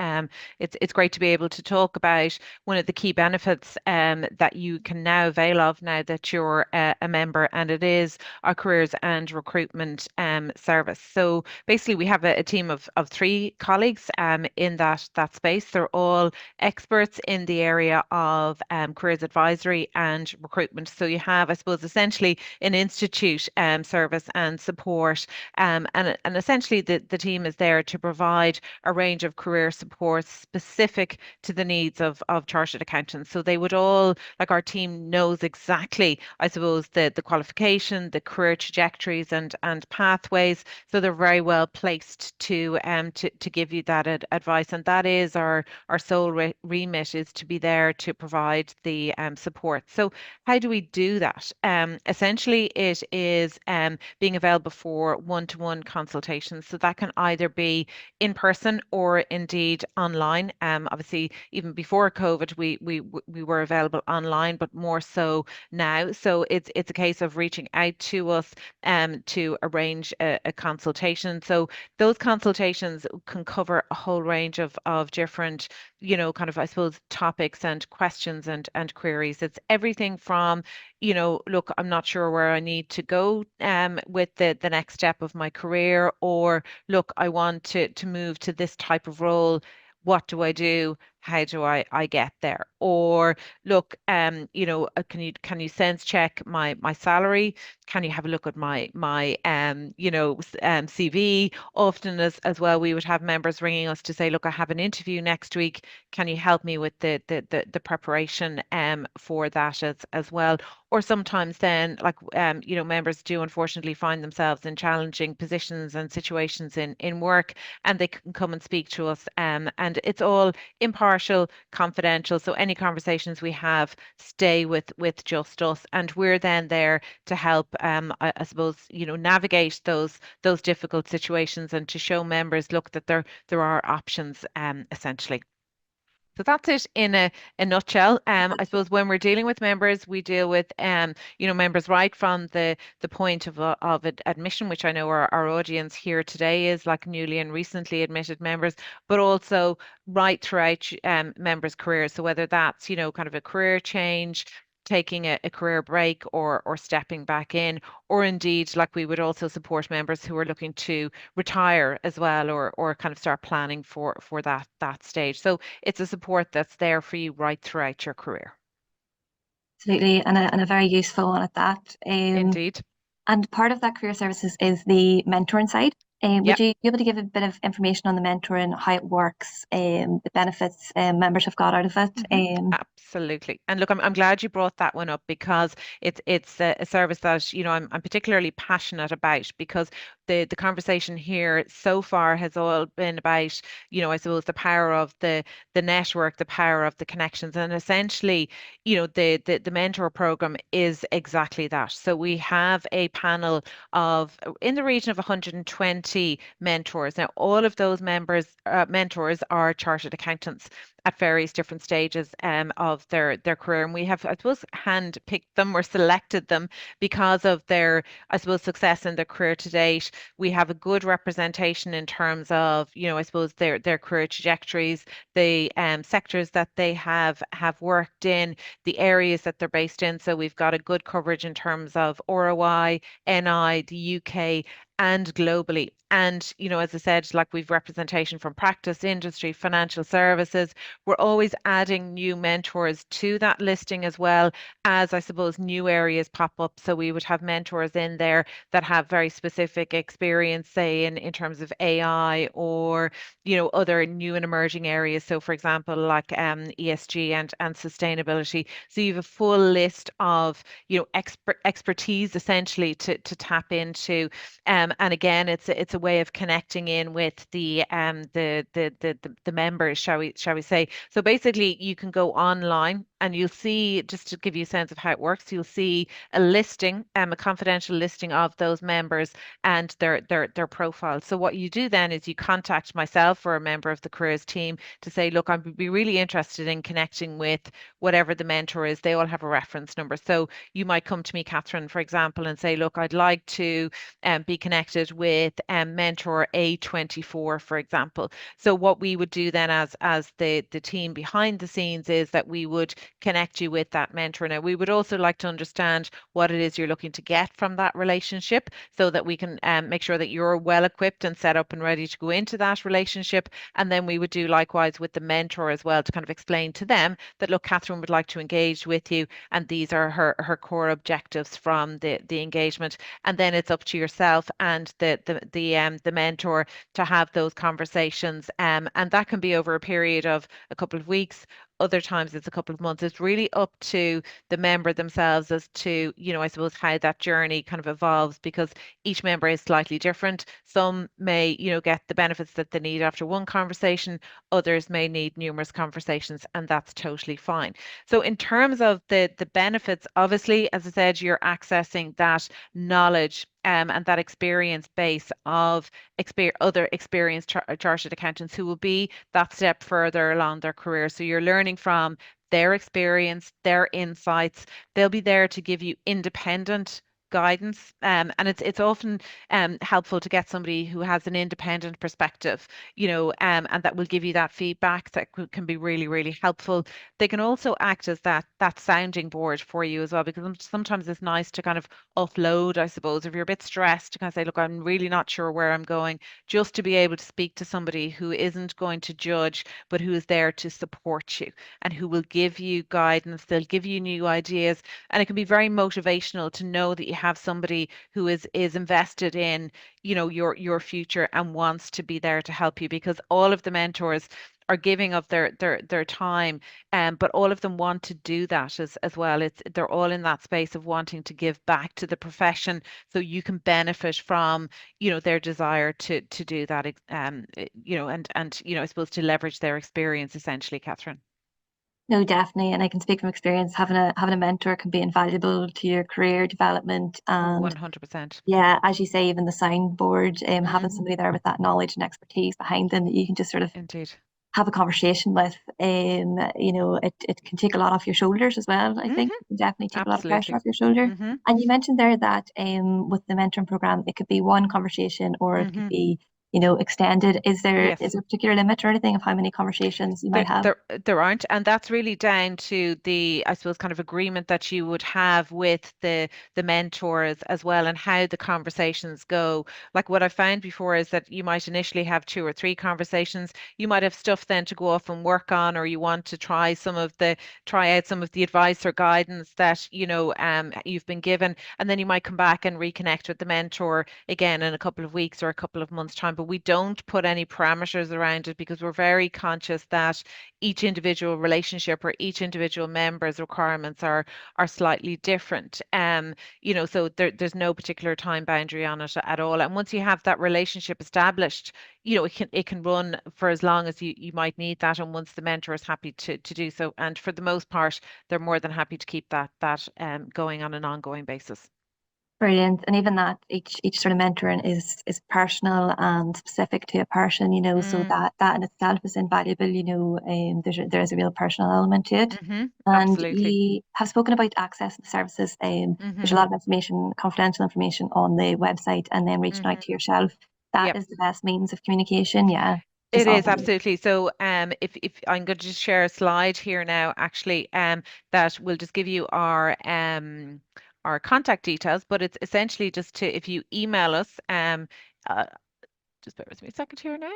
it's great to be able to talk about one of the key benefits that you can now avail of now that you're a member, and it is our careers and recruitment service. So basically, we have a team of 3 colleagues in that space. They're all experts in the area of careers advisory and recruitment. So you have, I suppose, essentially an institute service and support. And essentially the team is there to provide a range of career support specific to the needs of chartered accountants. So they would all, like our team knows exactly, I suppose, the qualification, the career trajectories and pathways. So they're very well placed to give you that advice. And that is our sole remit, is to be there to provide the support. So how do we do that? Essentially, it is being available for one-to-one consultations. So that can either be in person or indeed online. Obviously, even before COVID, we were available online, but more so now. So it's a case of reaching out to us to arrange a consultation. So those consultations can cover a whole range of different, kind of, I suppose, topics and questions and queries. It's everything from, look, I'm not sure where I need to go with the next step of my career, or look, I want to move to this type of role. What do I do? How do I get there? Or look, can you sense check my salary? Can you have a look at my CV? Often as well, we would have members ringing us to say, look, I have an interview next week. Can you help me with the preparation for that as well? Or sometimes then, like, members do unfortunately find themselves in challenging positions and situations in work, and they can come and speak to us. And it's all impartial, confidential. So any conversations we have stay with just us, and we're then there to help, I suppose, navigate those difficult situations, and to show members, look, that there are options, essentially. So that's it in a nutshell. I suppose when we're dealing with members, we deal with members right from the point of admission, which I know our audience here today is like newly and recently admitted members, but also right throughout members' careers. So whether that's kind of a career change, taking a career break, or stepping back in, or indeed, like, we would also support members who are looking to retire as well, or kind of start planning for that stage. So it's a support that's there for you right throughout your career. Absolutely, and a very useful one at that. Indeed. And part of that career services is the mentoring side. Would Yep. you be able to give a bit of information on the mentoring, how it works, the benefits members have got out of it? Absolutely. And look, I'm glad you brought that one up, because it's a service that I'm particularly passionate about, because the conversation here so far has all been about I suppose the power of the network, the power of the connections, and essentially the mentor program is exactly that. So we have a panel of in the region of 120 mentors. Now, all of those mentors are chartered accountants at various different stages of their career. And we have, I suppose, hand-picked them or selected them because of their, I suppose, success in their career to date. We have a good representation in terms of, I suppose, their career trajectories, the sectors that they have worked in, the areas that they're based in. So we've got a good coverage in terms of ROI, NI, the UK, and globally. And, as I said, like, we've representation from practice, industry, financial services. We're always adding new mentors to that listing, as well as, I suppose, new areas pop up. So we would have mentors in there that have very specific experience, say in terms of AI, or, other new and emerging areas. So for example, like ESG and sustainability. So you have a full list of, expertise essentially to tap into And again, it's a way of connecting in with the members, shall we say. So basically, you can go online and you'll see, just to give you a sense of how it works, you'll see a listing, a confidential listing of those members and their profile. So what you do then is you contact myself or a member of the careers team to say, look, I'd be really interested in connecting with whatever the mentor is. They all have a reference number. So you might come to me, Catherine, for example, and say, look, I'd like to be connected with mentor A24, for example. So what we would do then as the team behind the scenes is that we would connect you with that mentor. Now, we would also like to understand what it is you're looking to get from that relationship so that we can make sure that you're well equipped and set up and ready to go into that relationship. And then we would do likewise with the mentor as well to kind of explain to them that, look, Catherine would like to engage with you and these are her core objectives from the engagement. And then it's up to yourself and the mentor to have those conversations. And that can be over a period of a couple of weeks. Other times it's a couple of months. It's really up to the member themselves as to, I suppose, how that journey kind of evolves, because each member is slightly different. Some may, get the benefits that they need after one conversation. Others may need numerous conversations, and that's totally fine. So in terms of the benefits, obviously, as I said, you're accessing that knowledge and that experience base of other experienced chartered accountants who will be that step further along their career. So you're learning from their experience, their insights. They'll be there to give you independent guidance, and it's often helpful to get somebody who has an independent perspective, and that will give you that feedback that can be really, really helpful. They can also act as that sounding board for you as well, because sometimes it's nice to kind of offload, I suppose, if you're a bit stressed, to kind of say, look, I'm really not sure where I'm going, just to be able to speak to somebody who isn't going to judge, but who is there to support you and who will give you guidance. They'll give you new ideas, and it can be very motivational to know that you have somebody who is invested in, your future and wants to be there to help you, because all of the mentors are giving of their time, but all of them want to do that as well. They're all in that space of wanting to give back to the profession, so you can benefit from, their desire to do that, and I suppose to leverage their experience essentially, Catherine. No, definitely. And I can speak from experience, having a mentor can be invaluable to your career development. And 100%. yeah, as you say, even the soundboard, having somebody there with that knowledge and expertise behind them that you can just sort of Indeed. have a conversation with, it can take a lot off your shoulders as well. I think it can definitely take a lot of pressure off your shoulder. And you mentioned there that with the mentoring program, it could be one conversation or it could be, extended. Is there a particular limit or anything of how many conversations you might have? There aren't, and that's really down to the, I suppose, kind of agreement that you would have with the mentors as well, and how the conversations go. Like what I found before is that you might initially have 2 or 3 conversations. You might have stuff then to go off and work on, or you want to try out some of the advice or guidance that you've been given, and then you might come back and reconnect with the mentor again in a couple of weeks or a couple of months' time. But we don't put any parameters around it, because we're very conscious that each individual relationship or each individual member's requirements are slightly different. So there's no particular time boundary on it at all. And once you have that relationship established, it can run for as long as you might need that. And once the mentor is happy to do so, and for the most part, they're more than happy to keep that going on an ongoing basis. Brilliant. And even that each sort of mentoring is personal and specific to a person, so that in itself is invaluable, there is a real personal element to it. And absolutely. you have spoken about access to services. There's a lot of information, confidential information on the website, and then reaching out to yourself. That is the best means of communication. Yeah. It is, absolutely. So if I'm going to just share a slide here now, actually, that will just give you our contact details, but it's essentially just if you email us, just bear with me a second here now.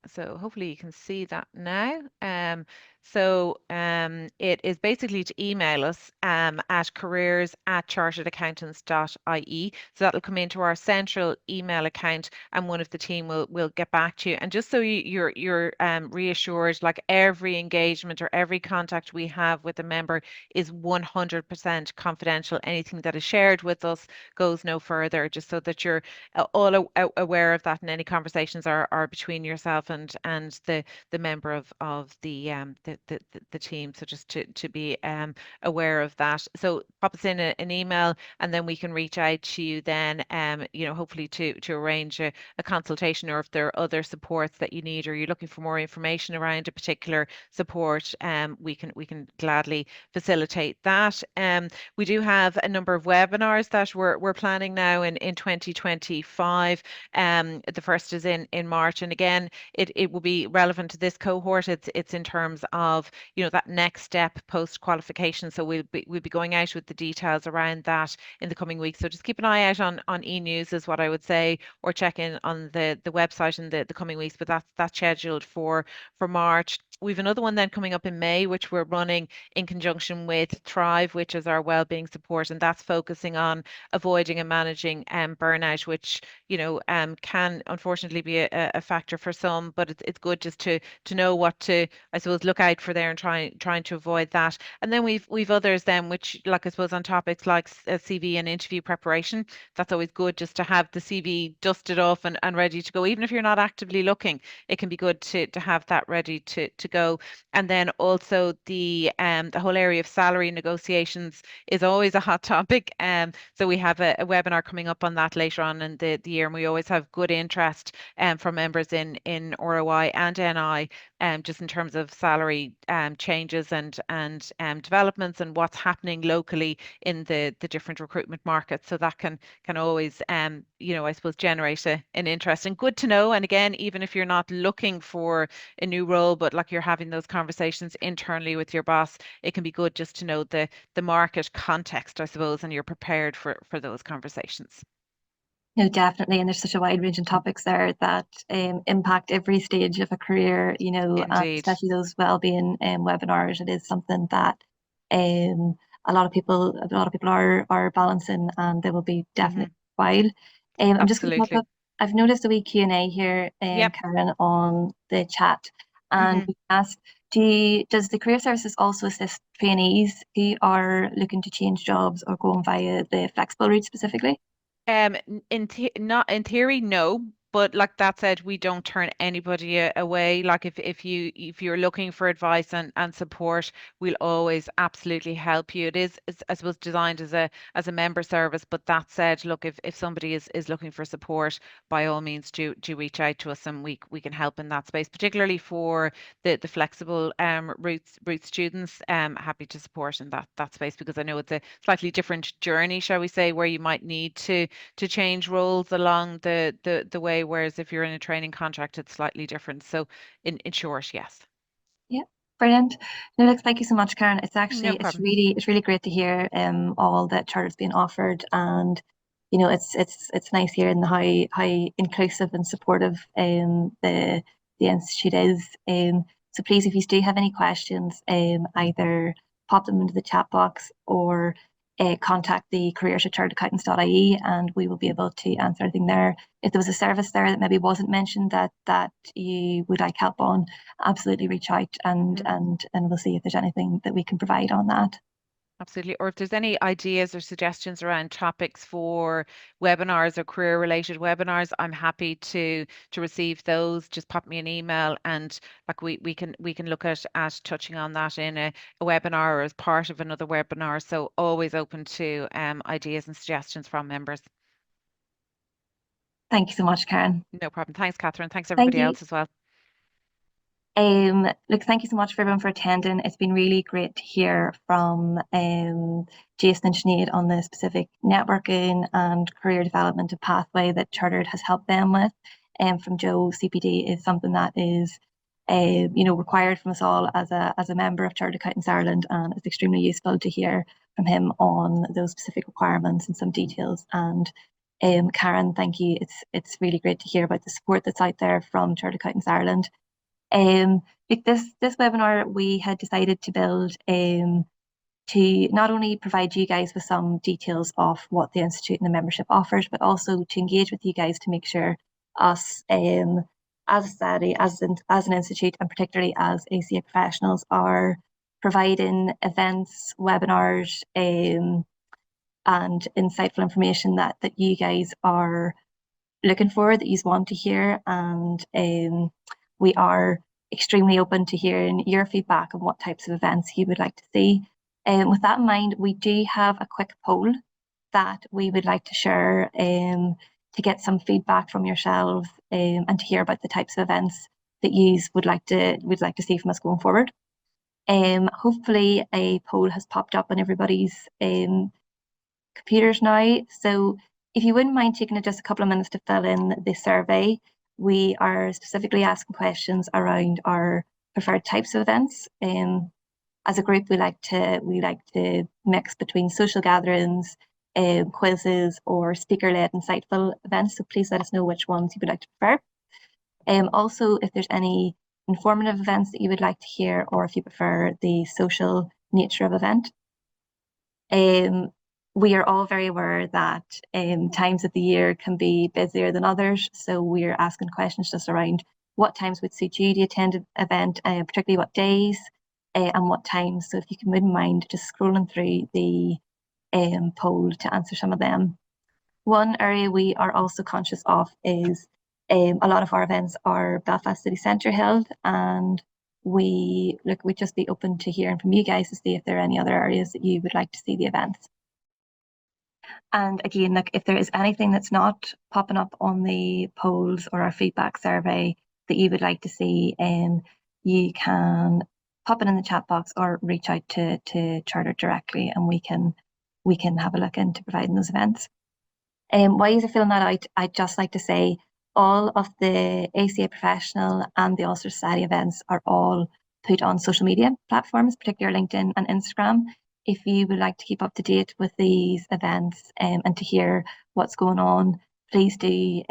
So hopefully you can see that now. It is basically to email us at careers@charteredaccountants.ie. So that'll come into our central email account, and one of the team will get back to you. And just so you're reassured, like every engagement or every contact we have with a member is 100% confidential. Anything that is shared with us goes no further, just so that you're all aware of that, and any conversations are between yourself and the member of the team. So just to be aware of that. So pop us in an email, and then we can reach out to you then, hopefully to arrange a consultation, or if there are other supports that you need, or you're looking for more information around a particular support, we can gladly facilitate that. We do have a number of webinars that we're planning now in 2025. The first is in March, and again, it will be relevant to this cohort. It's in terms of that next step post qualification. So we'll be going out with the details around that in the coming weeks. So just keep an eye out on e-news is what I would say, or check in on the website in the coming weeks. But that's scheduled for March. We've another one then coming up in May, which we're running in conjunction with Thrive, which is our wellbeing support, and that's focusing on avoiding and managing burnout, which can unfortunately be a factor for some, but it's good just to know what to, I suppose, look out for there, and trying to avoid that. And then we've others then, which, like, I suppose, on topics like CV and interview preparation. That's always good, just to have the CV dusted off and ready to go. Even if you're not actively looking, it can be good to have that ready to go. And then also the whole area of salary negotiations is always a hot topic. So we have a webinar coming up on that later on in the year, and we always have good interest from members in ROI and NI, just in terms of salary changes and developments, and what's happening locally in the different recruitment markets. So that can always I suppose, generate an interest, and good to know. And again, even if you're not looking for a new role, but like you're having those conversations internally with your boss, it can be good just to know the market context, I suppose, and you're prepared for those conversations. No, definitely. And there's such a wide range of topics there that impact every stage of a career, especially those wellbeing webinars. It is something that a lot of people are balancing, and they will be definitely worthwhile. I'm just going to pop up. I've noticed a wee Q&A here, Karen, on the chat, and we asked, does the Career Services also assist trainees who are looking to change jobs or going via the flexible route specifically? In theory, no. But like that said, we don't turn anybody away. Like if you're looking for advice and support, we'll always absolutely help you. It is, I suppose, designed as a member service. But that said, look, if somebody is looking for support, by all means do reach out to us, and we can help in that space, particularly for the flexible route students. Happy to support in that space, because I know it's a slightly different journey, shall we say, where you might need to change roles along the way, whereas if you're in a training contract, it's slightly different. So in short, yes. Yeah, brilliant. No, look, thank you so much, Karen. It's actually it's really great to hear all that Charter's being offered, and it's nice hearing how inclusive and supportive the institute is. So please, if you do have any questions, either pop them into the chat box, or contact the careers@charteredaccountants.ie, and we will be able to answer anything there. If there was a service there that maybe wasn't mentioned that you would like help on, absolutely reach out, and we'll see if there's anything that we can provide on that. Absolutely. Or if there's any ideas or suggestions around topics for webinars or career related webinars, I'm happy to receive those. Just pop me an email, and like we can look at touching on that in a webinar or as part of another webinar. So always open to ideas and suggestions from members. Thank you so much, Karen. No problem. Thanks, Catherine. Thanks everybody else as well. Look, thank you so much for everyone for attending. It's been really great to hear from Jason and Sinead on the specific networking and career development and pathway that Chartered has helped them with. From Joe, CPD is something that is required from us all as a member of Chartered Accountants Ireland, and it's extremely useful to hear from him on those specific requirements and some details. And Karen, thank you. It's really great to hear about the support that's out there from Chartered Accountants Ireland. Like this webinar, we had decided to build to not only provide you guys with some details of what the Institute and the membership offers, but also to engage with you guys to make sure us as a society, as an institute, and particularly as ACA professionals, are providing events, webinars, and insightful information that you guys are looking for, that you want to hear. And we are extremely open to hearing your feedback on what types of events you would like to see. With that in mind, we do have a quick poll that we would like to share to get some feedback from yourselves and to hear about the types of events that you would like to see from us going forward. Hopefully a poll has popped up on everybody's computers now. So if you wouldn't mind taking just a couple of minutes to fill in the survey, we are specifically asking questions around our preferred types of events. As a group, we like to mix between social gatherings, quizzes, or speaker-led insightful events. So please let us know which ones you would like to prefer. Also, if there's any informative events that you would like to hear, or if you prefer the social nature of event. We are all very aware that times of the year can be busier than others. So we're asking questions just around what times would suit you to attend an event, particularly what days and what times. So if you can wouldn't mind just scrolling through the poll to answer some of them. One area we are also conscious of is a lot of our events are Belfast City Centre held, and we'd just be open to hearing from you guys to see if there are any other areas that you would like to see the events. And again, look, if there is anything that's not popping up on the polls or our feedback survey that you would like to see, you can pop it in the chat box or reach out to Chartered directly, and we can have a look into providing those events. While you're filling that out, I'd just like to say all of the ACA professional and the Ulster Society events are all put on social media platforms, particularly LinkedIn and Instagram. If you would like to keep up to date with these events and to hear what's going on, please do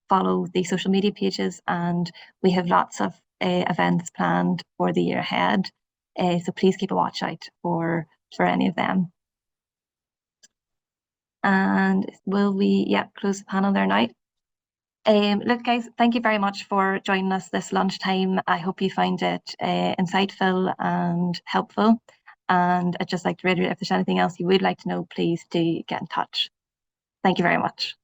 follow the social media pages, and we have lots of events planned for the year ahead. So please keep a watch out for any of them. And will we, close the panel there now. Look, guys, thank you very much for joining us this lunchtime. I hope you find it insightful and helpful. And I'd just like to reiterate, if there's anything else you would like to know, please do get in touch. Thank you very much.